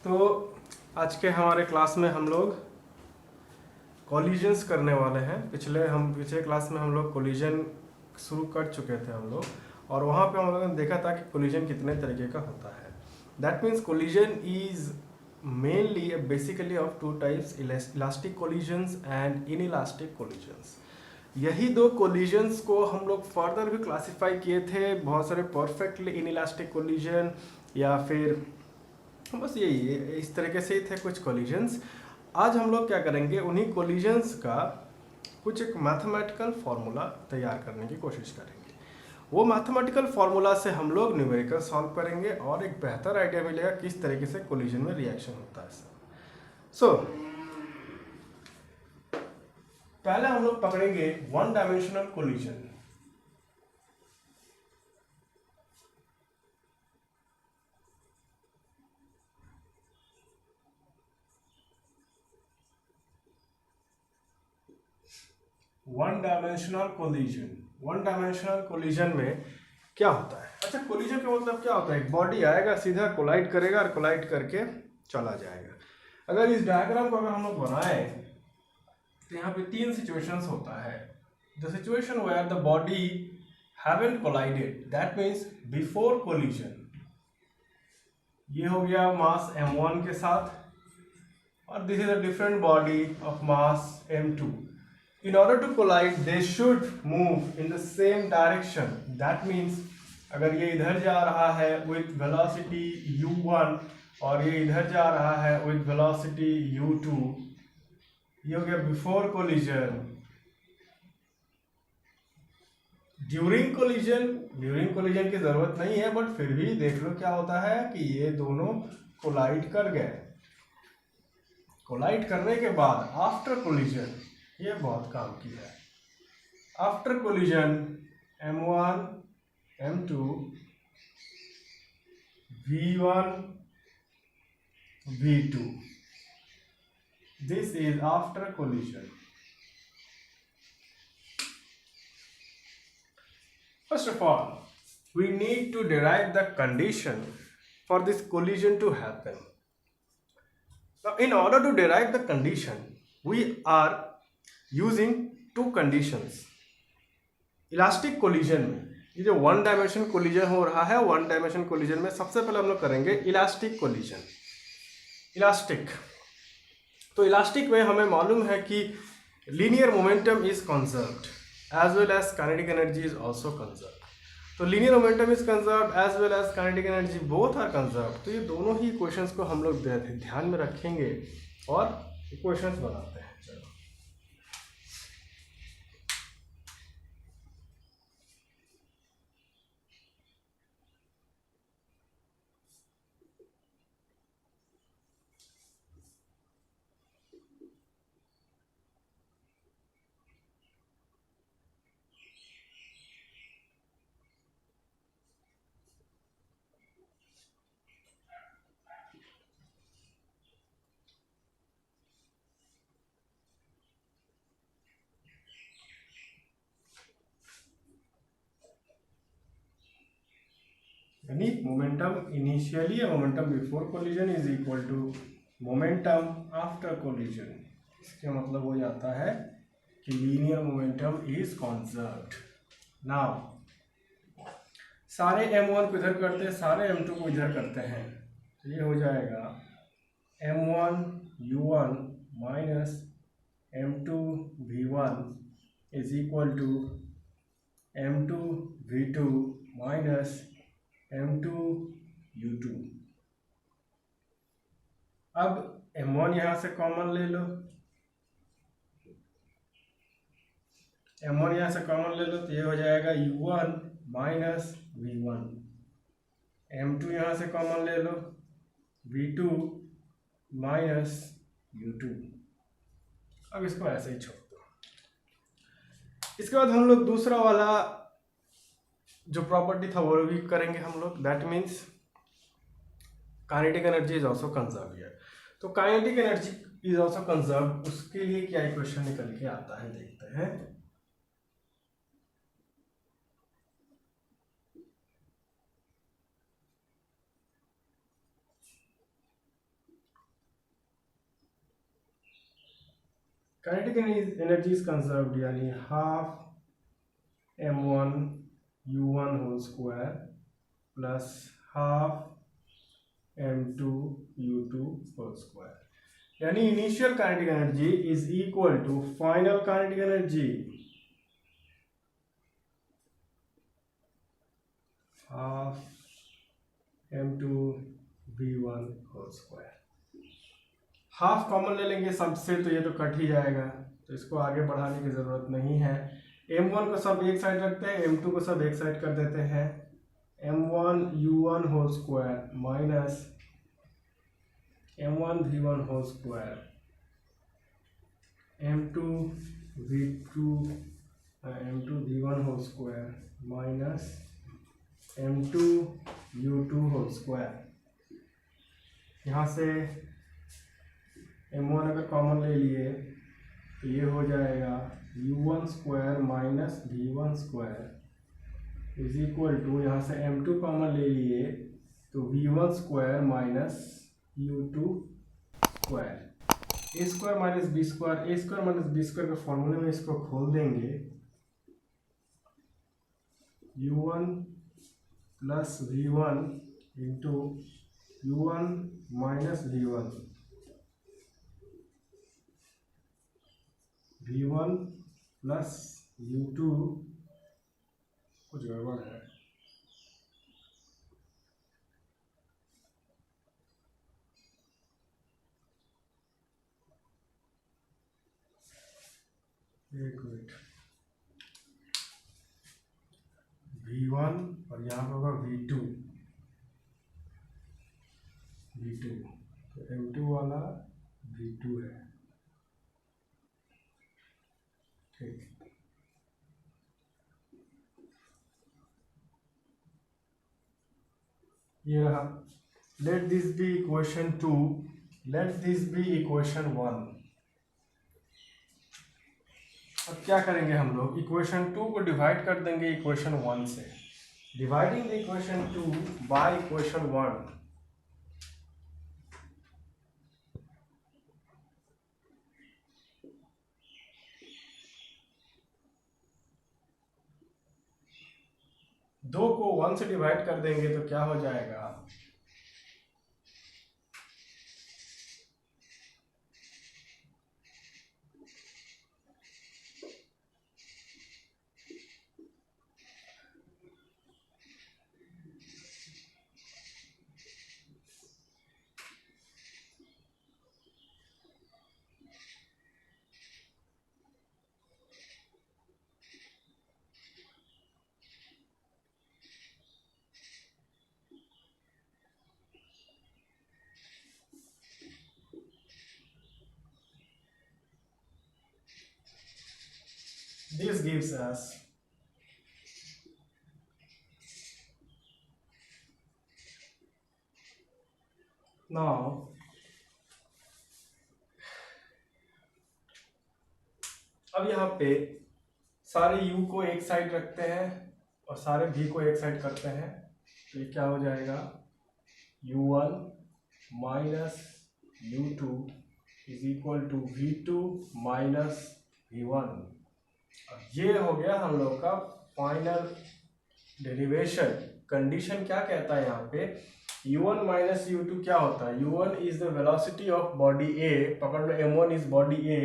तो आज के हमारे क्लास में हम लोग कॉलिजन्स करने वाले हैं। पिछले क्लास में हम लोग कॉलिजन शुरू कर चुके थे हम लोग, और वहाँ पे हम लोगों ने देखा था कि कॉलिजन कितने तरीके का होता है। That means collision is mainly basically of two types, elastic collisions and inelastic collisions. यही दो कोलिजन्स को हम लोग फर्दर भी क्लासिफाई किए थे, बहुत सारे परफेक्टली इनइलास्टिक कोलिजन या फिर बस यही इस तरीके से ही थे कुछ कोलिजन्स। आज हम लोग क्या करेंगे, उन्हीं कोलिजन्स का कुछ एक मैथमेटिकल फार्मूला तैयार करने की कोशिश करेंगे। वो मैथमेटिकल फार्मूला से हम लोग न्यूमेरिकल सॉल्व करेंगे और एक बेहतर आइडिया मिलेगा किस तरीके से कोलिजन में रिएक्शन होता है। सो पहले हम लोग पकड़ेंगे one dimensional collision. One dimensional collision में क्या होता है? अच्छा, कोलिजन का मतलब क्या होता है? एक बॉडी आएगा, सीधा कोलाइड करेगा और कोलाइड करके चला जाएगा। अगर इस डायग्राम को अगर हम लोग बनाए तो यहाँ पे तीन सिचुएशंस होता है। The situation where the body haven't collided, that means before collision. ये हो गया मास m1 के साथ, और this is a different body of mass m2. In order to collide, they should move in the same direction. That means अगर ये इधर जा रहा है with velocity u1 और ये इधर जा रहा है with velocity u2, ये हो गया before collision. ड्यूरिंग कोलिजन की जरूरत नहीं है, बट फिर भी देख लो क्या होता है कि ये दोनों कोलाइड कर गए। कोलाइड करने के बाद आफ्टर कोलिजन, ये बहुत काम की है। After collision m1 m2 v1 v2, this is after collision. First of all, we need to derive the condition for this collision to happen. Now, in order to derive the condition, we are using two conditions. Elastic collision में ये जो one dimension collision हो रहा है, one dimension collision में सबसे पहले हम लोग करेंगे इलास्टिक कोलिजन। इलास्टिक, तो इलास्टिक में हमें मालूम है कि linear momentum is conserved as well as kinetic energy is also conserved. तो linear momentum is conserved as well as kinetic energy both are conserved. तो ये दोनों ही इक्वेशंस को हम लोग ध्यान में रखेंगे और इक्वेशंस बनाते हैं। चलो, यानी मोमेंटम इनिशियली या momentum before collision is equal to momentum after collision. इसका मतलब हो जाता है कि linear momentum is conserved. Now सारे m1 को इधर करते हैं, सारे m2 को इधर करते हैं, तो ये हो जाएगा m1 u1 minus m2 v1 is equal to m2 v2 minus m2 u2। अब m1 यहां से कॉमन ले लो, m1 यहां से कॉमन ले लो, तो ये हो जाएगा u1 माइनस v1। m2 यहां से कॉमन ले लो, v2 माइनस u2। अब इसको ऐसे ही छोड़ दो। इसके बाद हम लोग दूसरा वाला जो प्रॉपर्टी था वो भी करेंगे हम लोग। That means kinetic energy is also conserve here. तो kinetic energy is also conserve, उसके लिए क्या इक्वेशन निकल के आता है देखते हैं। काइनेटिक एनर्जी इज कंजर्व्ड, यानी half m1 u1 whole square plus half m2 u2 whole square, यानी initial kinetic energy is equal to final kinetic energy half m2 v1 whole square. Half common ले लेंगे सबसे, तो ये तो cut ही जाएगा, तो इसको आगे बढ़ाने की जरूरत नहीं है। m1 को सब एक साइड रखते हैं, m2 को सब एक साइड कर देते हैं। m1 u1 whole square minus m1 v1 whole square, m2 v1 whole square minus m2 u2 whole square. यहाँ से m1 अगर कॉमन ले लिए तो ये हो जाएगा u1 square minus v1 square is equal to, यहाँ से m2 कॉमन ले लिए तो v1 square minus u2 square. A square minus b square, a square minus b square के फॉर्मूले में इसको खोल देंगे, u1 plus v1 into u1 minus v1 plus u2, कुछ गड़बड़ है, एक मिनट, v1 और यहाँ पर होगा v2, तो m2 वाला v2 है, ठीक। ये रहा, let this be equation 2, let this be equation 1। अब क्या करेंगे हम लोग, इक्वेशन 2 को डिवाइड कर देंगे इक्वेशन 1 से। Dividing the equation 2 by equation 1, दो को 1 से डिवाइड कर देंगे तो क्या हो जाएगा, this gives us now अब यहाँ पे सारे u को एक साइड रखते हैं और सारे v को एक साइड करते हैं, तो ये क्या हो जाएगा, u1 minus u2 is equal to v2 minus v1। ये हो गया हम लोग का फाइनल डेरिवेशन। कंडीशन क्या कहता है यहाँ पे, u1 माइनस u2 क्या होता है, u1 is the velocity of body A, पकड़ लो m1 इज बॉडी A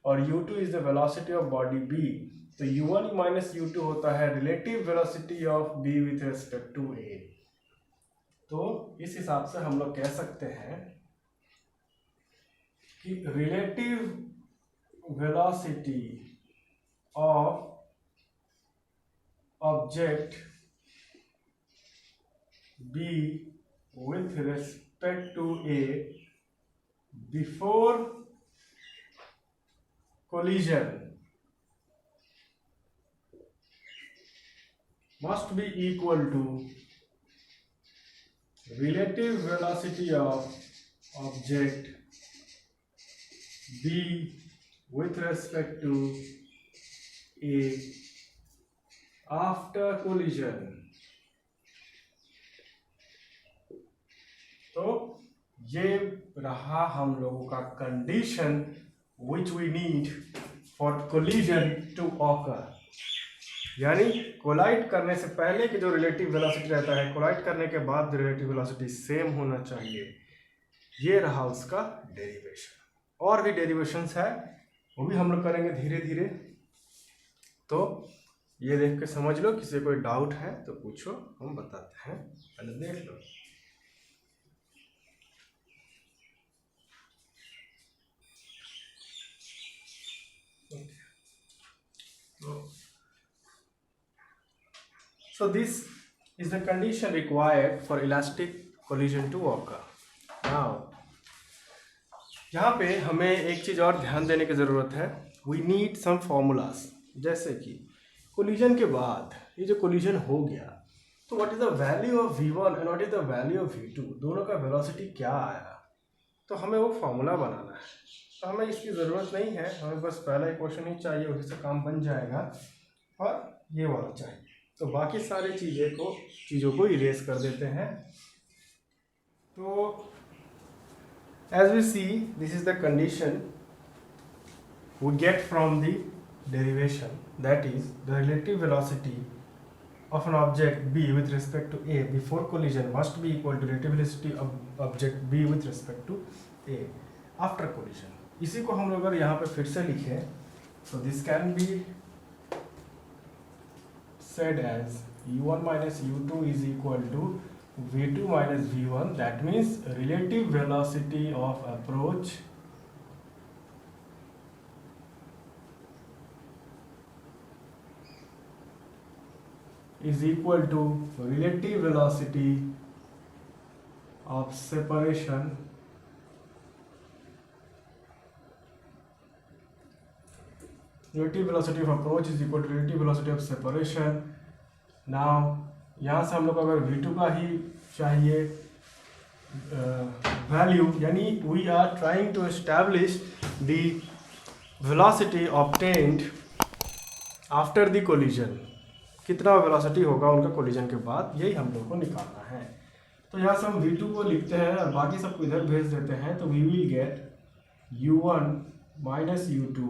और u2 is the velocity of body B, तो u1 माइनस u2 होता है relative velocity of B with respect to A। तो इस हिसाब से हम लोग कह सकते हैं कि relative velocity of object B with respect to A before collision must be equal to relative velocity of object B with respect to A after collision। तो ये रहा हम लोगों का condition which we need for collision to occur, यानी collide करने से पहले की जो रिलेटिव वेलोसिटी रहता है, कोलाइड करने के बाद रिलेटिव वेलोसिटी सेम होना चाहिए। ये रहा उसका डेरिवेशन। और भी डेरिवेशंस है, वो भी हम लोग करेंगे धीरे धीरे। तो ये देख के समझ लो, किसी कोई डाउट है तो पूछो, हम बताते हैं, पहले देख लो। So this is the condition required for elastic collision to occur. Now, यहाँ पे हमें एक चीज़ और ध्यान देने की ज़रूरत है। We need some formulas, जैसे कि कोलिजन के बाद ये जो कोलिजन हो गया, तो what is the value of v1 and what is the value of v2, दोनों का वेलोसिटी क्या आया, तो हमें वो फॉर्मूला बनाना है। तो हमें इसकी ज़रूरत नहीं है, हमें बस पहला इक्वेशन ही चाहिए, उसी से काम बन जाएगा, और ये वाला चाहिए। तो बाकी सारी चीज़ों को इरेज कर देते हैं। तो as we see, this is the condition we get from the derivation, that is the relative velocity of an object B with respect to A before collision must be equal to relative velocity of object B with respect to A after collision. इसी को हम लोग अगर यहाँ पे फिर से लिखें, so this can be said as u1 minus u2 is equal to v2 minus v1. That means relative velocity of approach is equal to relative velocity of separation relative velocity of approach is equal to relative velocity of separation. Now यहाँ से हम लोग अगर v2 का ही चाहिए value, यानी we are trying to establish the velocity obtained after the collision, कितना velocity होगा उनका कोलिजन के बाद, यही हम लोग को निकालना है। तो यहाँ से हम v2 को लिखते हैं और बाकी सबको इधर भेज देते हैं, तो we will get u1 minus u2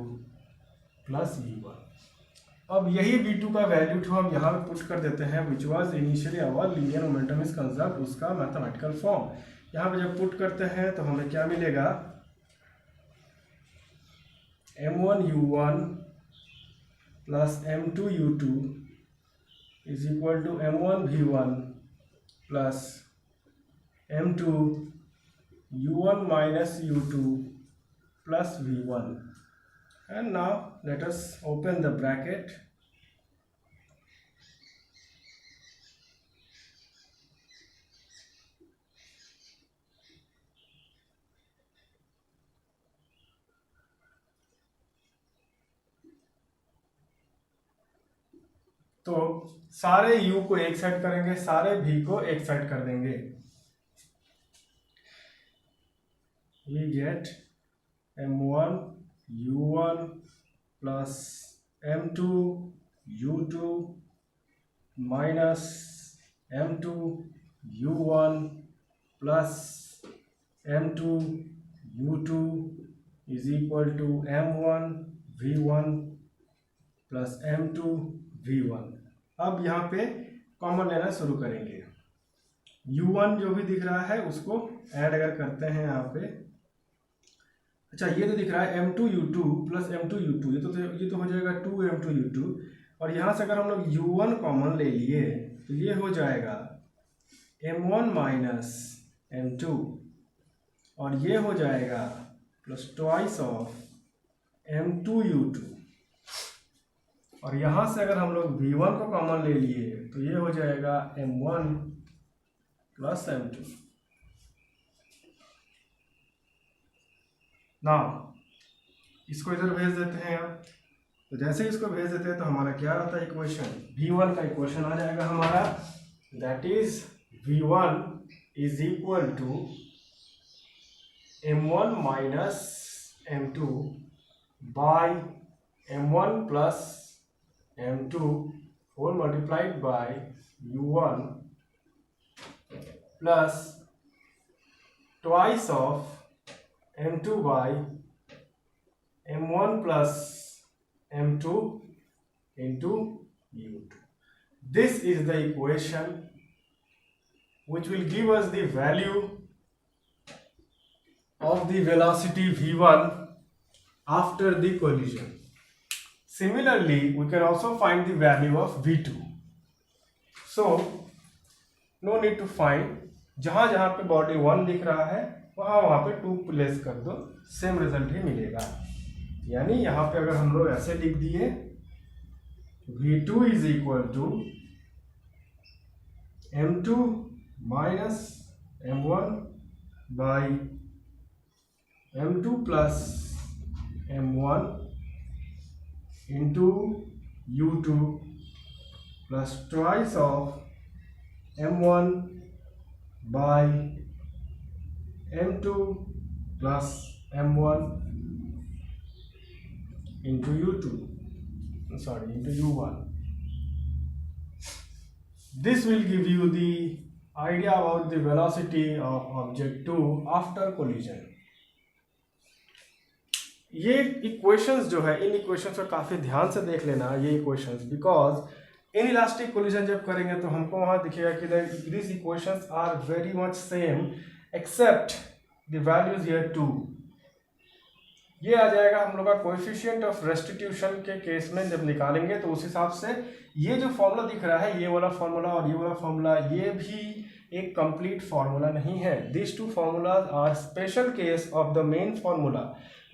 plus v1। अब यही v2 का वैल्यू तो हम यहाँ पे पुट कर देते हैं, which was initially our linear momentum is conserved, उसका मैथमेटिकल फॉर्म। यहाँ पे जब पुट करते हैं तो हमें क्या मिलेगा, m1 u1 plus m2 u2 is equal to m1 v1 plus m2 u1 minus u2 plus v1। And now let us open the bracket. तो सारे u को एक साइड करेंगे, सारे v को एक साइड कर देंगे। We get m1 u1 plus m2 u2 minus m2 u1 plus m2 u2 is equal to m1 v1 plus m2 v1। अब यहाँ पे कॉमन लेना शुरू करेंगे। u1 जो भी दिख रहा है उसको ऐड अगर करते हैं यहाँ पे, अच्छा ये तो दिख रहा है m2 u2 plus m2 u2, ये तो हो जाएगा 2m2 u2, और यहाँ से अगर हम लोग u1 कॉमन ले लिए तो ये हो जाएगा m1 माइनस m2, और ये हो जाएगा plus twice of m2 u2, और यहाँ से अगर हम लोग v1 को कॉमन ले लिए तो ये हो जाएगा m1 प्लस m2। ना इसको इधर भेज देते हैं आप, तो जैसे ही इसको भेज देते हैं तो हमारा क्या आता है इक्वेशन, v1 का इक्वेशन आ जाएगा हमारा, that is v1 is equal to m1 minus m2 by m1 plus m2 whole multiplied by u1 plus twice of m2 by m1 plus m2 into u2. This is the equation which will give us the value of the velocity v1 after the collision. Similarly, we can also find the value of v2. So no need to find, जहां जहां पे body 1 दिख रहा है वहां पे 2 place कर दो, सेम रिजल्ट ही मिलेगा। यानी यहां पे अगर हम लोग ऐसे लिख दिए v2 is equal to m2 minus m1 by m2 plus m1 into u2 plus twice of m1 by m2 plus m1 into u2, sorry, into u1. This will give you the idea about the velocity of object 2 after collision. ये equations जो है, इन equations को काफी ध्यान से देख लेना ये equations, because in elastic collision जब करेंगे तो हमको वहां दिखेगा कि this equations are very much same except the values here 2। ये आ जाएगा हम लोग का कोएफिशिएंट ऑफ रेस्टिट्यूशन के केस में जब निकालेंगे तो उस हिसाब से ये जो फॉर्मूला दिख रहा है, ये वाला फॉर्मूला और ये वाला फॉर्मूला, ये भी एक कंप्लीट फॉर्मूला नहीं है। This two formulas are special case of the main formula.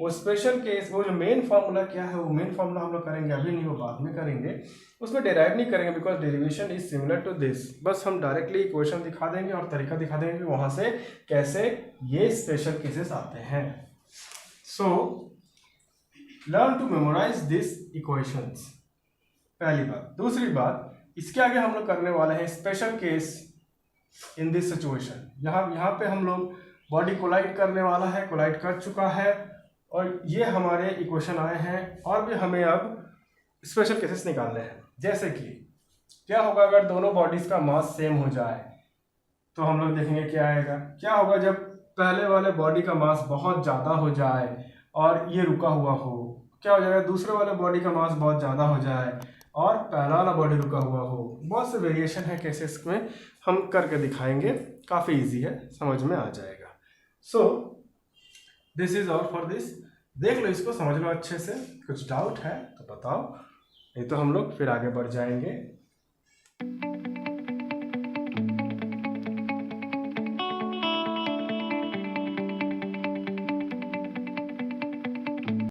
वो स्पेशल केस, वो जो मेन फार्मूला क्या है, वो मेन फार्मूला हम लोग करेंगे अभी नहीं, वो बाद में करेंगे, उसमें डेराइव नहीं करेंगे because derivation is similar to this. बस हम डायरेक्टली इक्वेशन दिखा देंगे और तरीका दिखा देंगे कि वहां से कैसे ये स्पेशल केसेस आते हैं। So learn to memorise this equations, पहली बात। दूसरी बात, इसके आगे हम लोग करने वाले हैं special case in this situation. यहाँ पे हम लोग बॉडी कोलाइड करने वाला है, कोलाइड कर चुका है और ये हमारे इक्वेशन आए हैं, और भी हमें अब स्पेशल केसेस निकालने हैं। जैसे कि क्या होगा अगर दोनों बॉडीज का मास सेम हो जाए, तो हम लोग देखेंगे क्या आएगा। क्या होगा जब पहले वाले बॉडी का मास बहुत ज़्यादा हो जाए और ये रुका हुआ हो, क्या हो जाएगा दूसरे वाले बॉडी का मास बहुत ज़्यादा हो जाए और पहला वाला बॉडी रुका हुआ हो। बहुत से वेरिएशन है केसेस में, हम करके दिखाएंगे, काफ़ी इजी है, समझ में आ जाएगा। So this is all for this. देख लो इसको, समझ लो अच्छे से। कुछ डाउट है तो बताओ, नहीं तो हम लोग फिर आगे बढ़ जाएंगे।